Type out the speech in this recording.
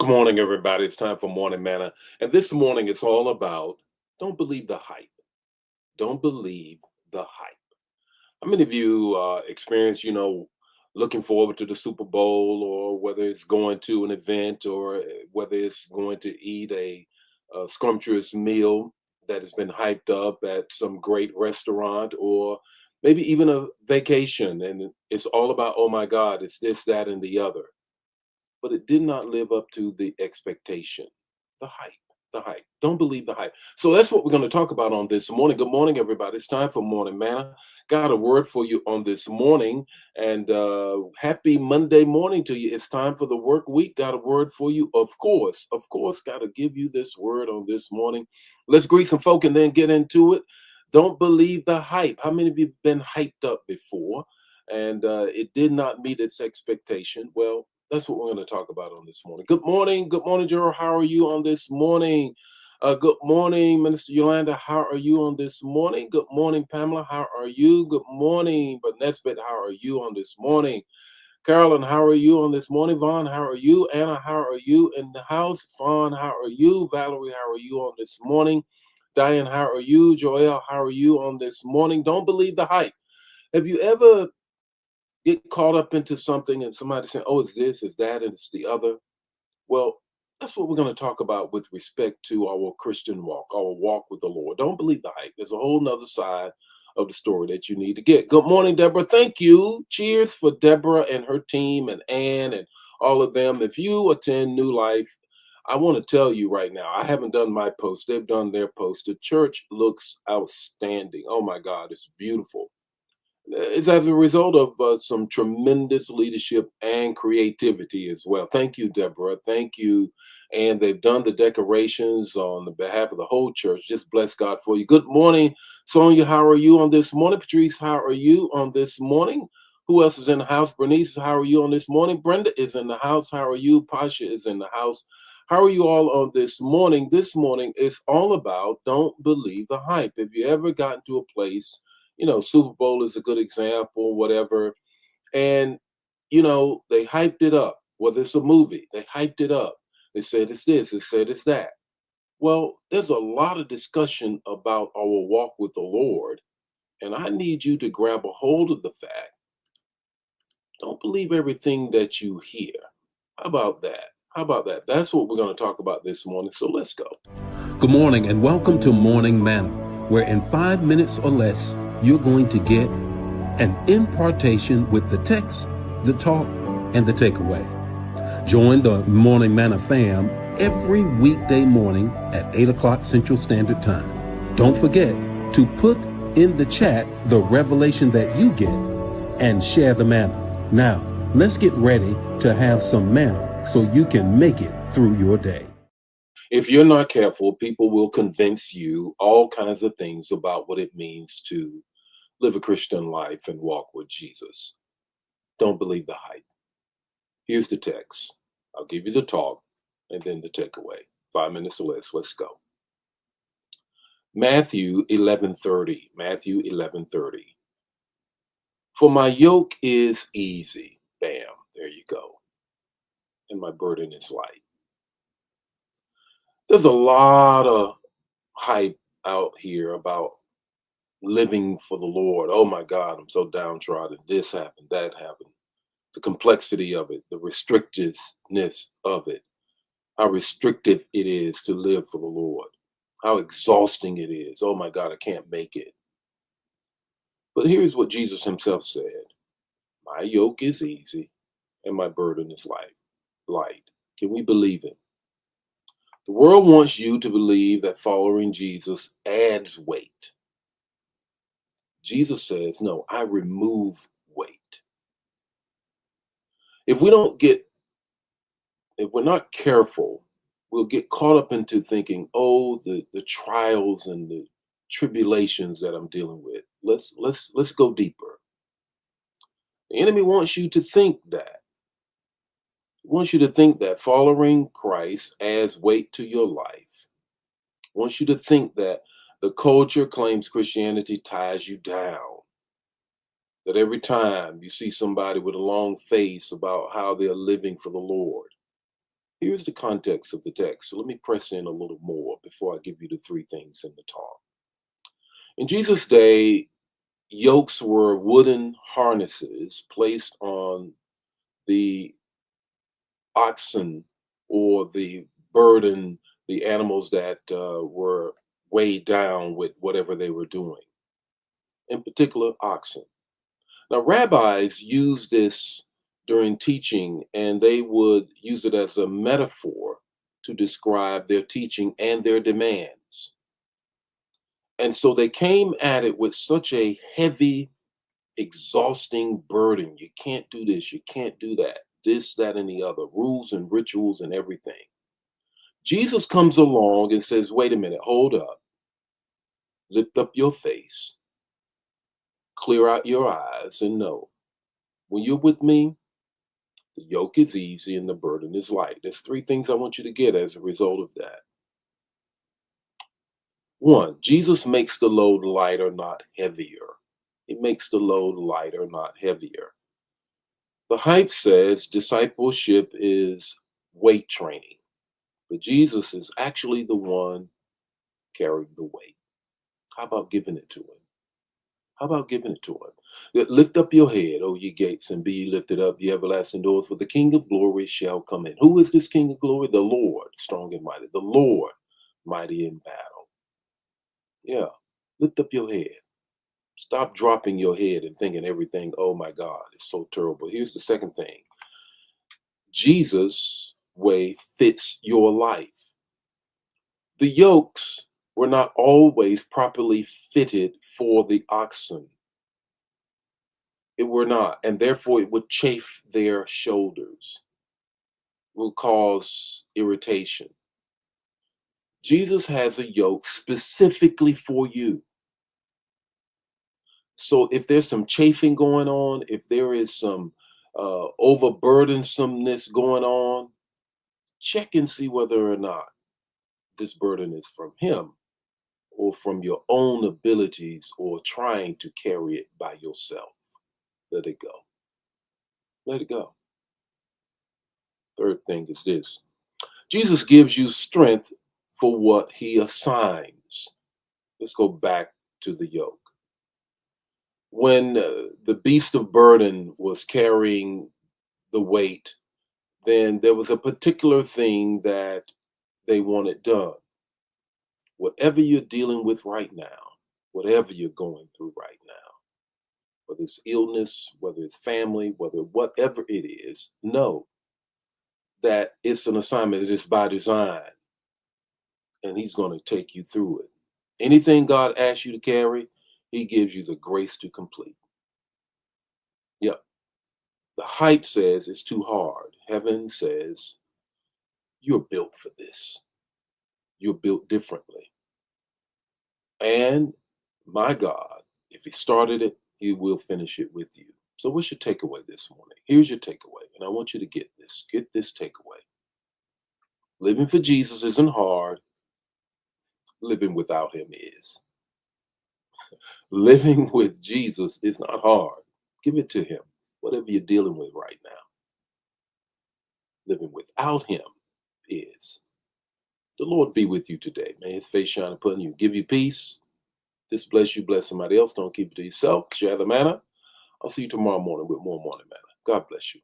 Good morning, everybody. It's time for Morning Manna. And this morning it's all about don't believe the hype. Don't believe the hype. How many of you experience, looking forward to the Super Bowl or whether it's going to an event or whether it's going to eat a scrumptious meal that has been hyped up at some great restaurant or maybe even a vacation and it's all about, oh my God, it's this, that, and the other, but it did not live up to the expectation. The hype, the hype. Don't believe the hype. So that's what we're going to talk about on this morning. Good morning, everybody. It's time for Morning Manna. Got a word for you on this morning, and happy Monday morning to you. It's time for the work week. Got a word for you, of course. Got to give you this word on this morning. Let's greet some folk and then get into it. Don't believe the hype. How many of you have been hyped up before, and it did not meet its expectation? Well, that's what we're going to talk about on this morning. Good morning. Good morning, Gerald. How are you on this morning? Good morning, Minister Yolanda. How are you on this morning? Good morning, Pamela. How are you? Good morning, but Nesbitt. How are you on this morning? Carolyn, how are you on this morning? Vaughn, how are you? Anna, how are you in the house? Vaughn, how are you? Valerie, how are you on this morning? Diane, how are you? Joelle, how are you on this morning? Don't believe the hype. Have you ever get caught up into something and somebody saying, oh, it's this, it's that, and it's the other? Well, that's what we're going to talk about with respect to our Christian walk, our walk with the Lord. Don't believe the hype. There's a whole nother side of the story that you need to get. Good morning, Deborah. Thank you. Cheers for Deborah and her team and Ann and all of them. If you attend New Life, I want to tell you right now, I haven't done my post. They've done their post. The church looks outstanding. Oh my God, it's beautiful. It's as a result of some tremendous leadership and creativity as well. Thank you, Deborah. Thank you. And they've done the decorations on the behalf of the whole church. Just bless God for you. Good morning, Sonia. How are you on this morning? Patrice, how are you on this morning? Who else is in the house? Bernice, how are you on this morning? Brenda is in the house. How are you? Pasha is in the house. How are you all on this morning? This morning is all about don't believe the hype. Have you ever gotten to a place, Super Bowl is a good example, whatever. And, they hyped it up. Whether it's a movie, they hyped it up. They said it's this, they said it's that. Well, there's a lot of discussion about our walk with the Lord. And I need you to grab a hold of the fact. Don't believe everything that you hear. How about that? How about that? That's what we're going to talk about this morning. So let's go. Good morning and welcome to Morning Manna, where in 5 minutes or less, you're going to get an impartation with the text, the talk, and the takeaway. Join the Morning Manna fam every weekday morning at 8 o'clock Central Standard Time. Don't forget to put in the chat the revelation that you get and share the manna. Now, let's get ready to have some manna so you can make it through your day. If you're not careful, people will convince you all kinds of things about what it means to live a Christian life and walk with Jesus. Don't believe the hype. Here's the text. I'll give you the talk and then the takeaway. 5 minutes or less. Let's go. Matthew 11:30. Matthew 11:30. For my yoke is easy. Bam. There you go. And my burden is light. There's a lot of hype out here about living for the Lord. Oh my God, I'm so downtrodden. This happened, that happened. The complexity of it, the restrictiveness of it, how restrictive it is to live for the Lord, how exhausting it is. Oh my God, I can't make it. But here's what Jesus himself said. My yoke is easy and my burden is light. Light. Can we believe it? The world wants you to believe that following Jesus adds weight. Jesus says, no, I remove weight. If we don't get, if we're not careful, we'll get caught up into thinking, oh, the trials and the tribulations that I'm dealing with. Let's go deeper. The enemy wants you to think that. He wants you to think that following Christ adds weight to your life. He wants you to think that the culture claims Christianity ties you down. That every time you see somebody with a long face about how they're living for the Lord, Here's the context of the text. So let me press in a little more before I give you the three things in the talk. In Jesus' day, yokes were wooden harnesses placed on the oxen or the burden, the animals that were weighed down with whatever they were doing, in particular, oxen. Now, rabbis use this during teaching, and they would use it as a metaphor to describe their teaching and their demands. And so they came at it with such a heavy, exhausting burden. You can't do this, you can't do that, this, that, and the other, rules and rituals and everything. Jesus comes along and says, wait a minute, hold up, lift up your face, clear out your eyes, and know when you're with me, the yoke is easy and the burden is light. There's three things I want you to get as a result of that. One, Jesus makes the load lighter, not heavier. He makes the load lighter, not heavier. The hype says discipleship is weight training, but Jesus is actually the one carrying the weight. How about giving it to him? How about giving it to him? Lift up your head, O ye gates, and be ye lifted up, ye everlasting doors, for the King of glory shall come in. Who is this King of glory? The Lord, strong and mighty. The Lord, mighty in battle. Yeah, lift up your head. Stop dropping your head and thinking everything, oh my God, it's so terrible. Here's the second thing. Jesus' way fits your life. The yokes were not always properly fitted for the oxen. It were not, and therefore it would chafe their shoulders, will cause irritation. Jesus has a yoke specifically for you. So if there's some chafing going on, if there is some overburdensomeness going on, check and see whether or not this burden is from him or from your own abilities or trying to carry it by yourself. Let it go. Let it go. Third thing is this. Jesus gives you strength for what he assigns. Let's go back to the yoke. When the beast of burden was carrying the weight, then there was a particular thing that they wanted done. Whatever you're dealing with right now, whatever you're going through right now, whether it's illness, whether it's family, whatever it is, know that it's an assignment, it's by design, and he's going to take you through it. Anything God asks you to carry, he gives you the grace to complete. Yep. The hype says it's too hard. Heaven says you're built for this. You're built differently. And my God, if he started it, he will finish it with you. So what's your takeaway this morning? Here's your takeaway. And I want you to get this. Get this takeaway. Living for Jesus isn't hard. Living without him is. Living with Jesus is not hard. Give it to him. Whatever you're dealing with right now. Living without him is. The Lord be with you today. May his face shine upon you. Give you peace. Just bless you, bless somebody else. Don't keep it to yourself. Share the manna. I'll see you tomorrow morning with more morning manna. God bless you.